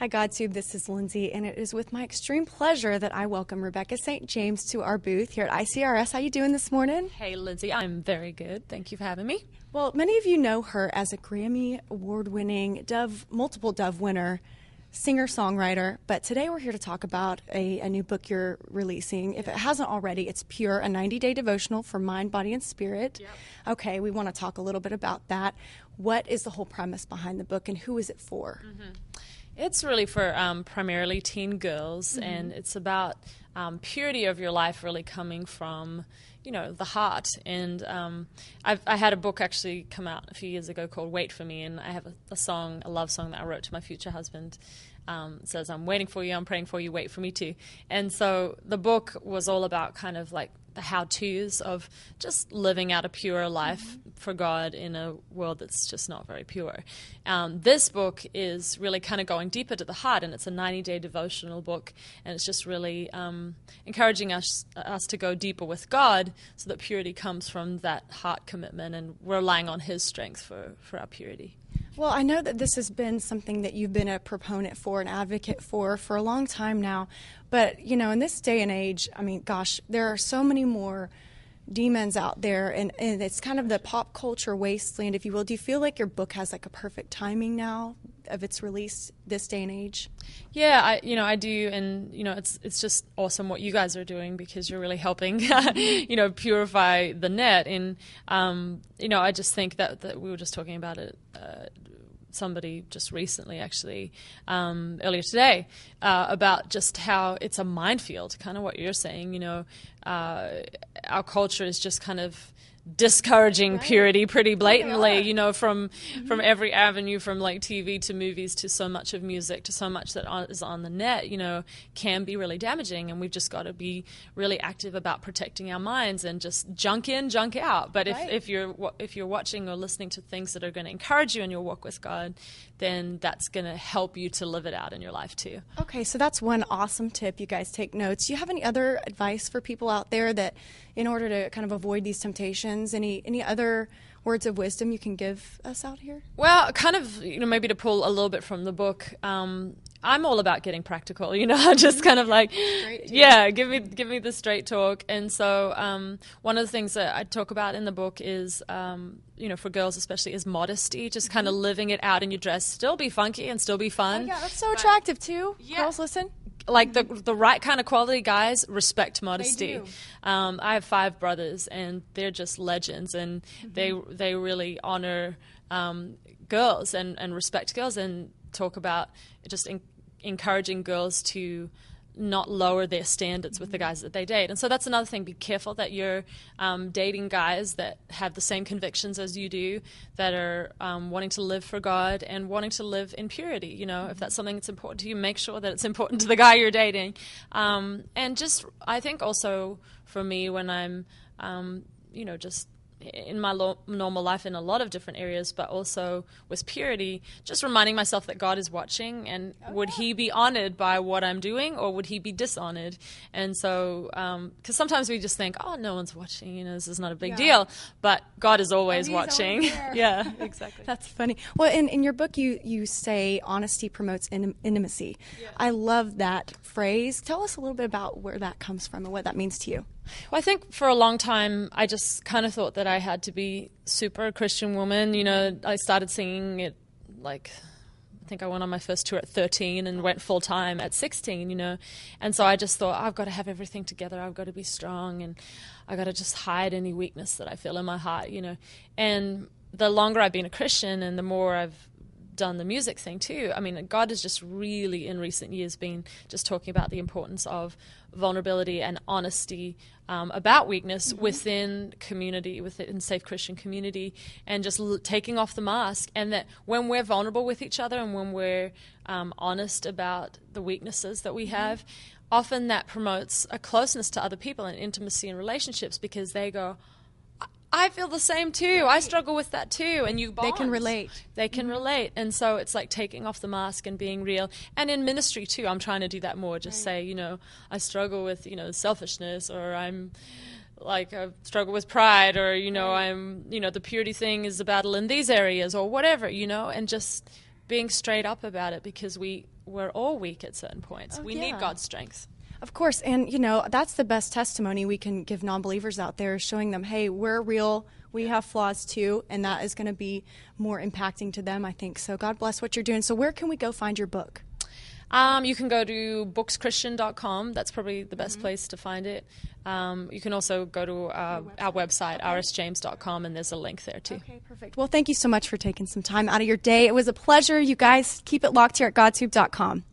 Hi, GodTube. This is Lindsey, and it is with my extreme pleasure that I welcome Rebecca St. James to our booth here at ICRS. How you doing this morning? Hey, Lindsey. I'm very good. Thank you for having me. Well, many of you know her as a Grammy award-winning, multiple Dove winner, singer-songwriter, but today we're here to talk about a new book you're releasing. If it hasn't already, it's Pure, a 90-day devotional for mind, body, and spirit. Yep. Okay, we want to talk a little bit about that. What is the whole premise behind the book, and who is it for? Mm-hmm. It's really for primarily teen girls, and it's about purity of your life really coming from, the heart. And I had a book actually come out a few years ago called Wait For Me, and I have a love song that I wrote to my future husband. It says, I'm waiting for you, I'm praying for you, wait for me too. And so the book was all about kind of like the how-tos of just living out a pure life for God in a world that's just not very pure. This book is really kind of going deeper to the heart, and it's a 90-day devotional book, and it's just really encouraging us to go deeper with God so that purity comes from that heart commitment, and we're relying on His strength for our purity. Well, I know that this has been something that you've been a proponent for, an advocate for a long time now. But, in this day and age, I mean, gosh, there are so many more demons out there, and it's kind of the pop culture wasteland, if you will. Do you feel like your book has like a perfect timing now of its release this day and age? Yeah, I do, and it's just awesome what you guys are doing, because you're really helping, purify the net. And I just think that we were just talking about it. Somebody just recently, actually, earlier today, about just how it's a minefield, kind of what you're saying. Our culture is just kind of discouraging purity pretty blatantly, from every avenue, from like TV to movies to so much of music to so much that is on the net, can be really damaging. And we've just got to be really active about protecting our minds and just junk in, junk out. But if you're watching or listening to things that are going to encourage you in your walk with God, then that's going to help you to live it out in your life too. Okay, so that's one awesome tip. You guys take notes. Do you have any other advice for people out there that, in order to kind of avoid these temptations, any other words of wisdom you can give us out here? Well, kind of, maybe to pull a little bit from the book. I'm all about getting practical, just kind of like, give me the straight talk. And so one of the things that I talk about in the book is, for girls especially, is modesty, just kind of living it out in your dress. Still be funky and still be fun. Oh, yeah, that's so attractive too. Yeah. Girls, listen. Like the right kind of quality guys respect modesty. They do. I have 5 brothers, and they're just legends, and they really honor girls and respect girls, and talk about just encouraging girls to not lower their standards with the guys that they date. And so that's another thing. Be careful that you're dating guys that have the same convictions as you do, that are wanting to live for God and wanting to live in purity. If that's something that's important to you, make sure that it's important to the guy you're dating. And just, I think also for me, when I'm, just in my normal life in a lot of different areas, but also with purity, just reminding myself that God is watching, and would He be honored by what I'm doing, or would He be dishonored? And so, because sometimes we just think, oh, no one's watching, this is not a big deal, but God is always watching. Yeah, exactly. That's funny. Well, in your book, you say honesty promotes intimacy. Yeah. I love that phrase. Tell us a little bit about where that comes from and what that means to you. Well, I think for a long time, I just kind of thought that I had to be super Christian woman. I started singing it I think I went on my first tour at 13 and went full time at 16, And so I just thought, I've got to have everything together. I've got to be strong, and I've got to just hide any weakness that I feel in my heart, And the longer I've been a Christian and the more I've done the music thing too, I mean, God has just really in recent years been just talking about the importance of vulnerability and honesty about weakness within community, within safe Christian community, and just taking off the mask. And that when we're vulnerable with each other and when we're honest about the weaknesses that we have, often that promotes a closeness to other people and intimacy in relationships, because they go, I feel the same too. I struggle with that too. And you bond. They can relate. They can relate. And so it's like taking off the mask and being real. And in ministry too, I'm trying to do that more. Just say, I struggle with, selfishness, or I'm like I struggle with pride, or, I'm, the purity thing is a battle in these areas, or whatever, and just being straight up about it, because we we're all weak at certain points. We need God's strength. Of course, and that's the best testimony we can give non-believers out there, showing them, hey, we're real, we have flaws too, and that is going to be more impacting to them, I think. So God bless what you're doing. So where can we go find your book? You can go to bookschristian.com. That's probably the best place to find it. You can also go to our website, rsjames.com, and there's a link there too. Okay, perfect. Well, thank you so much for taking some time out of your day. It was a pleasure. You guys keep it locked here at GodTube.com.